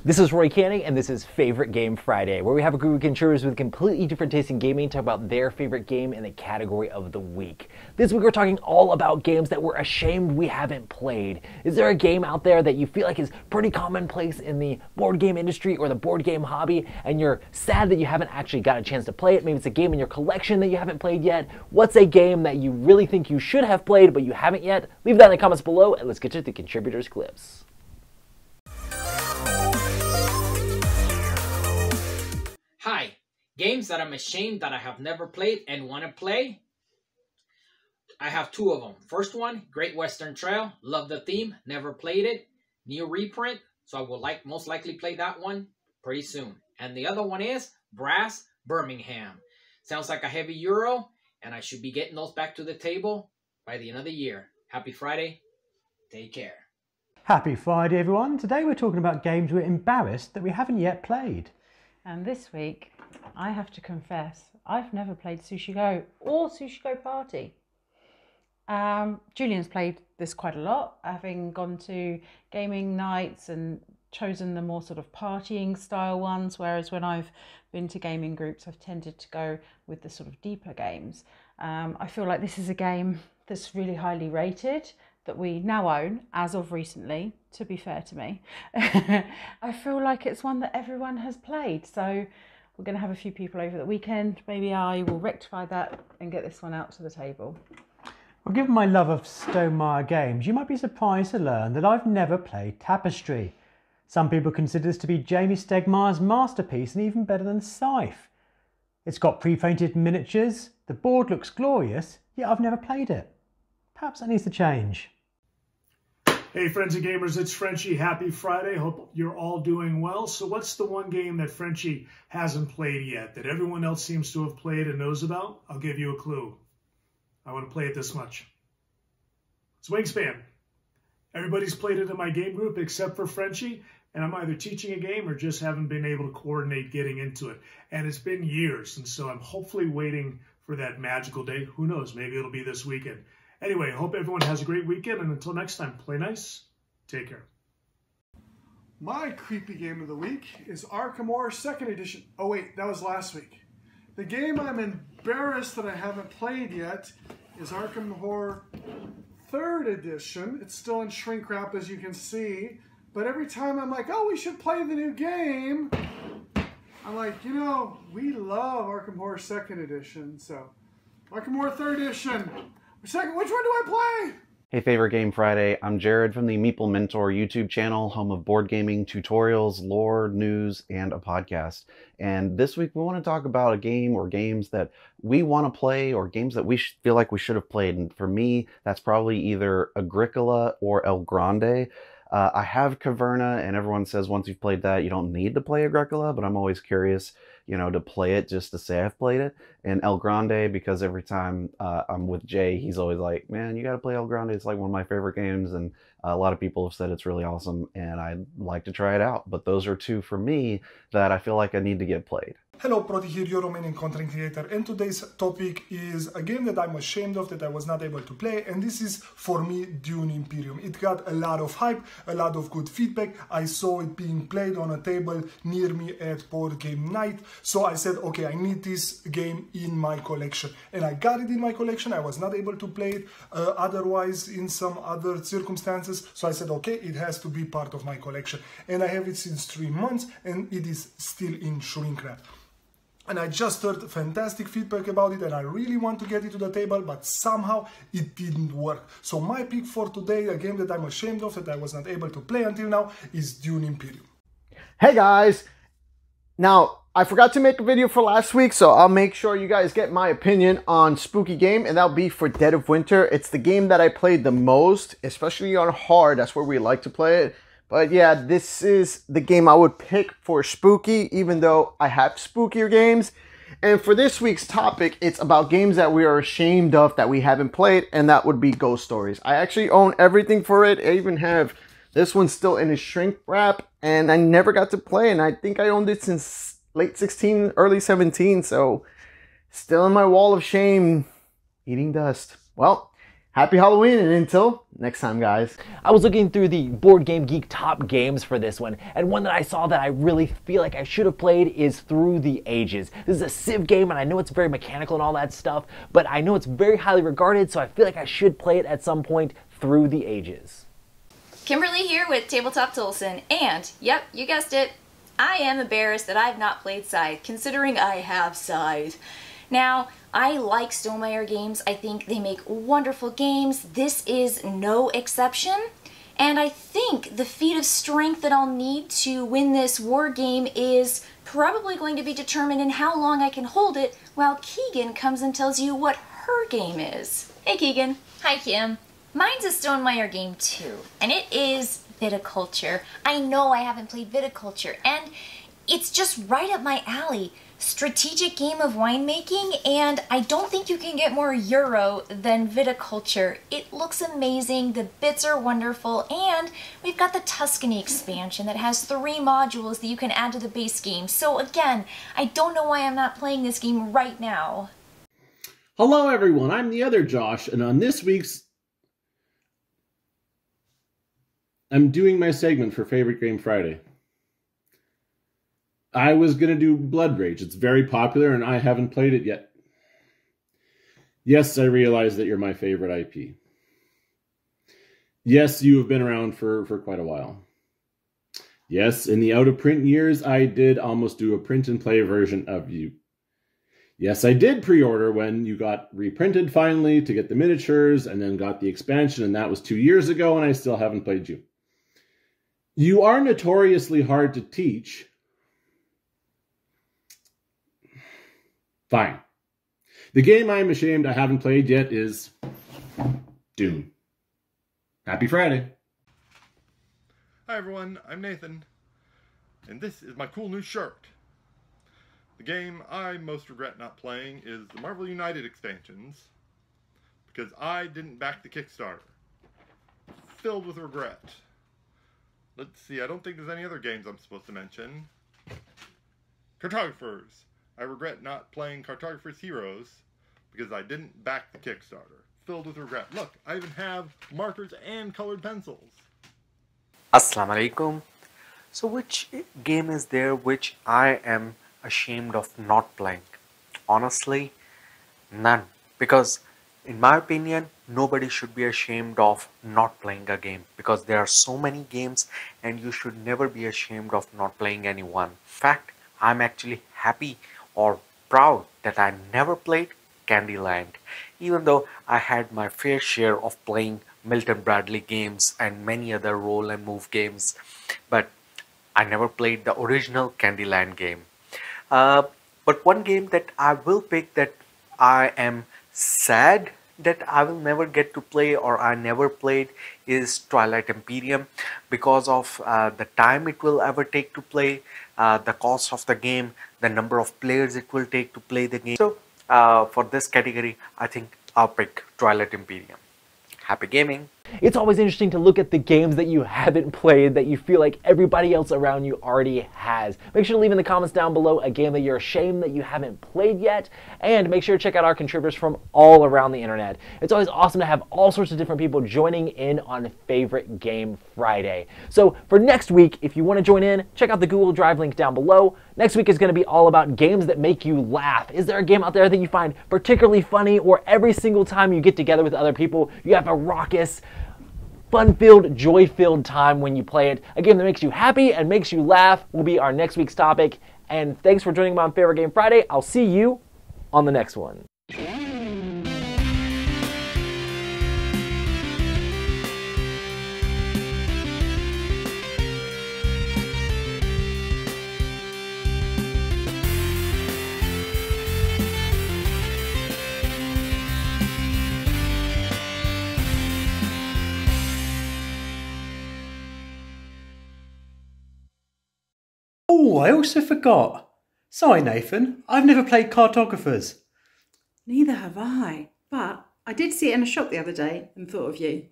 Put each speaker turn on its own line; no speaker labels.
This is Roy Canning, and this is Favorite Game Friday, where we have a group of contributors with completely different tastes in gaming talk about their favorite game in the category of the week. This week we're talking all about games that we're ashamed we haven't played. Is there a game out there that you feel like is pretty commonplace in the board game industry or the board game hobby, and you're sad that you haven't actually got a chance to play it? Maybe it's a game in your collection that you haven't played yet. What's a game that you really think you should have played but you haven't yet? Leave that in the comments below, and let's get to the contributors' clips.
Hi, games that I'm ashamed that I have never played and want to play. I have two of them. First one, Great Western Trail. Love the theme, never played it. New reprint, so I will most likely play that one pretty soon. And the other one is Brass Birmingham. Sounds like a heavy Euro, and I should be getting those back to the table by the end of the year. Happy Friday. Take care.
Happy Friday, everyone. Today we're talking about games we're embarrassed that we haven't yet played.
And this week, I have to confess, I've never played Sushi Go or Sushi Go Party. Julian's played this quite a lot, having gone to gaming nights and chosen the more sort of partying style ones, whereas when I've been to gaming groups, I've tended to go with the sort of deeper games. I feel like this is a game that's really highly rated, that we now own as of recently, to be fair to me. I feel like it's one that everyone has played, so we're going to have a few people over the weekend. Maybe I will rectify that and get this one out to the table.
Well, given my love of Stonemaier games, you might be surprised to learn that I've never played Tapestry. Some people consider this to be Jamie Stegmaier's masterpiece and even better than Scythe. It's got pre-painted miniatures, the board looks glorious, yet I've never played it. Perhaps that needs to change.
Hey friends and gamers, it's Frenchie. Happy Friday. Hope you're all doing well. So what's the one game that Frenchie hasn't played yet that everyone else seems to have played and knows about? I'll give you a clue. I want to play it this much. It's Wingspan. Everybody's played it in my game group except for Frenchie, and I'm either teaching a game or just haven't been able to coordinate getting into it. And it's been years, and so I'm hopefully waiting for that magical day. Who knows, maybe it'll be this weekend. Anyway, hope everyone has a great weekend, and until next time, play nice, take care.
My creepy game of the week is Arkham Horror 2nd Edition. Oh wait, that was last week. The game I'm embarrassed that I haven't played yet is Arkham Horror 3rd Edition. It's still in shrink wrap, as you can see, but every time I'm like, oh, we should play the new game, I'm like, you know, we love Arkham Horror 2nd Edition, so Arkham Horror 3rd Edition. Which one do I play?
Hey Favorite Game Friday, I'm Jared from the Meeple Mentor YouTube channel, home of board gaming tutorials, lore, news, and a podcast. And this week we want to talk about a game or games that we want to play or games that we feel like we should have played. And for me, that's probably either Agricola or El Grande. I have Caverna, and everyone says once you've played that, you don't need to play Agricola, but I'm always curious, you know, to play it just to say I've played it. And El Grande, because every time I'm with Jay, he's always like, man, you got to play El Grande. It's like one of my favorite games, and a lot of people have said it's really awesome, and I'd like to try it out. But those are two for me that I feel like I need to get played.
Hello, Proti here, your Romanian content creator, and today's topic is a game that I'm ashamed of that I was not able to play, and this is, for me, Dune Imperium. It got a lot of hype, a lot of good feedback. I saw it being played on a table near me at board game night, so I said, okay, I need this game in my collection, and I got it in my collection. I was not able to play it otherwise in some other circumstances, so I said, okay, it has to be part of my collection, and I have it since 3 months, and it is still in shrink wrap. And I just heard fantastic feedback about it, and I really want to get it to the table, but somehow it didn't work. So my pick for today, a game that I'm ashamed of, that I was not able to play until now, is Dune Imperium.
Hey guys! Now, I forgot to make a video for last week, so I'll make sure you guys get my opinion on Spooky Game, and that'll be for Dead of Winter. It's the game that I played the most, especially on hard. That's where we like to play it. But yeah, this is the game I would pick for Spooky, even though I have spookier games. And for this week's topic, it's about games that we are ashamed of that we haven't played, and that would be Ghost Stories. I actually own everything for it. I even have this one still in its shrink wrap, and I never got to play, and I think I owned it since late 16, early 17, so still in my wall of shame, eating dust. Well, Happy Halloween, and until next time, guys.
I was looking through the Board Game Geek top games for this one, and one that I saw that I really feel like I should have played is Through the Ages. This is a Civ game, and I know it's very mechanical and all that stuff, but I know it's very highly regarded, so I feel like I should play it at some point. Through the Ages.
Kimberly here with Tabletop Tolson, and yep, you guessed it, I am embarrassed that I've not played Scythe, considering I have Scythe. Now, I like Stonemaier games. I think they make wonderful games. This is no exception. And I think the feat of strength that I'll need to win this war game is probably going to be determined in how long I can hold it while Keegan comes and tells you what her game is. Hey Keegan. Hi Kim. Mine's a Stonemaier game too, and it is Viticulture. I know I haven't played Viticulture, and it's just right up my alley. Strategic game of winemaking, and I don't think you can get more Euro than Viticulture. It looks amazing, the bits are wonderful, and we've got the Tuscany expansion that has 3 modules that you can add to the base game. So again, I don't know why I'm not playing this game right now.
Hello everyone, I'm the other Josh, and on this week's I'm doing my segment for Favorite Game Friday. I was going to do Blood Rage. It's very popular and I haven't played it yet. Yes, I realize that you're my favorite IP. Yes, you have been around for quite a while. Yes, in the out-of-print years, I did almost do a print-and-play version of you. Yes, I did pre-order when you got reprinted finally to get the miniatures and then got the expansion, and that was 2 years ago and I still haven't played you. You are notoriously hard to teach. Fine. The game I'm ashamed I haven't played yet is Dune. Happy Friday.
Hi everyone, I'm Nathan, and this is my cool new shirt. The game I most regret not playing is the Marvel United expansions, because I didn't back the Kickstarter. Filled with regret. Let's see, I don't think there's any other games I'm supposed to mention. Cartographers. I regret not playing Cartographer's Heroes because I didn't back the Kickstarter. Filled with regret. Look, I even have markers and colored pencils.
Assalamu alaikum. So which game is there which I am ashamed of not playing? Honestly, none. Because in my opinion, nobody should be ashamed of not playing a game, because there are so many games and you should never be ashamed of not playing any one. In fact, I'm actually happy or proud that I never played Candyland, even though I had my fair share of playing Milton Bradley games and many other roll and move games, but I never played the original Candyland game. But one game that I will pick that I am sad that I will never get to play or I never played is Twilight Imperium, because of the time it will ever take to play, the cost of the game, the number of players it will take to play the game. So for this category, I think I'll pick Twilight Imperium. Happy gaming!
It's always interesting to look at the games that you haven't played that you feel like everybody else around you already has. Make sure to leave in the comments down below a game that you're ashamed that you haven't played yet, and make sure to check out our contributors from all around the internet. It's always awesome to have all sorts of different people joining in on Favorite Game Friday. So for next week, if you want to join in, check out the Google Drive link down below. Next week is going to be all about games that make you laugh. Is there a game out there that you find particularly funny, or every single time you get together with other people, you have a raucous, fun-filled, joy-filled time when you play it? A game that makes you happy and makes you laugh will be our next week's topic. And thanks for joining me on Favorite Game Friday. I'll see you on the next one.
Oh, I also forgot. Sorry, Nathan. I've never played Cartographers.
Neither have I, but I did see it in a shop the other day and thought of you.